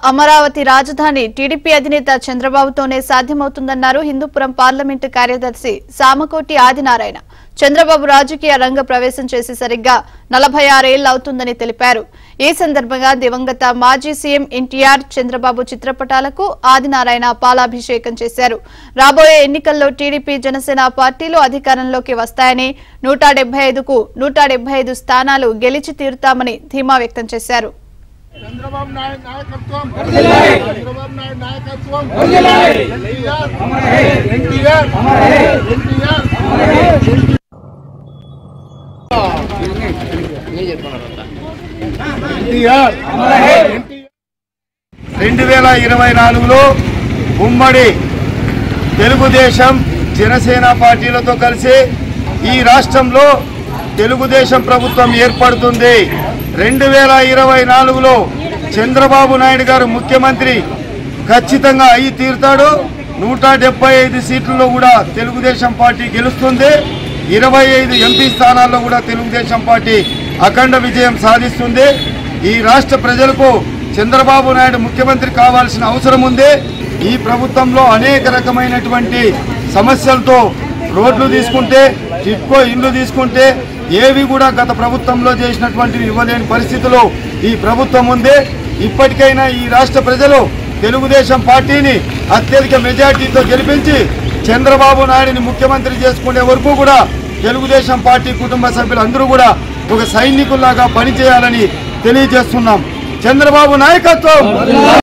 అమరావతి రాజధాని టీడీపీ అధినేత చంద్రబాబుతోనే సాధ్యమవుతుందన్నారు హిందూపురం పార్లమెంటు కార్యదర్శి సామకోటి ఆదినారాయణ. చంద్రబాబు రాజకీయ రంగ ప్రవేశం చేసి సరిగ్గా 46 ఏళ్లు అవుతుందని తెలిపారు. ఈ సందర్భంగా దివంగత మాజీ సీఎం ఎన్టీఆర్, చంద్రబాబు చిత్రపటాలకు ఆదినారాయణ పాలాభిషేకం చేశారు. రాబోయే ఎన్నికల్లో టీడీపీ, జనసేన పార్టీలు అధికారంలోకి వస్తాయని 175కు 175 స్థానాలు గెలిచి తీరుతామని ధీమా వ్యక్తం చేశారు. చంద్రబాబు నాయుడు నాయకత్వం చంద్రబాబు నాయుడు నాయకత్వం ఎన్టీఆర్ ఎన్టీఆర్ 2024లో ఉమ్మడి తెలుగుదేశం, జనసేన పార్టీలతో కలిసి ఈ రాష్ట్రంలో తెలుగుదేశం ప్రభుత్వం ఏర్పడుతుంది. 2024లో చంద్రబాబు నాయుడు గారు ముఖ్యమంత్రి ఖచ్చితంగా అయి తీరుతాడు. 175 సీట్లలో కూడా తెలుగుదేశం పార్టీ గెలుస్తుంది. 25 ఎంపీ స్థానాల్లో కూడా తెలుగుదేశం పార్టీ అఖండ విజయం సాధిస్తుంది. ఈ రాష్ట్ర ప్రజలకు చంద్రబాబు నాయుడు ముఖ్యమంత్రి కావాల్సిన అవసరం ఉంది. ఈ ప్రభుత్వంలో అనేక రకమైనటువంటి సమస్యలతో రోడ్లు తీసుకుంటే, టిట్కో ఇండ్లు తీసుకుంటే ఏవి కూడా గత ప్రభుత్వంలో చేసినటువంటివి ఇవ్వలేని పరిస్థితిలో ఈ ప్రభుత్వం ఉంది. ఇప్పటికైనా ఈ రాష్ట్ర ప్రజలు తెలుగుదేశం పార్టీని అత్యధిక మెజార్టీతో గెలిపించి చంద్రబాబు నాయుడిని ముఖ్యమంత్రి చేసుకునే వరకు కూడా తెలుగుదేశం పార్టీ కుటుంబ సభ్యులందరూ కూడా ఒక సైనికుల్లాగా పనిచేయాలని తెలియజేస్తున్నాం. చంద్రబాబు నాయకత్వం.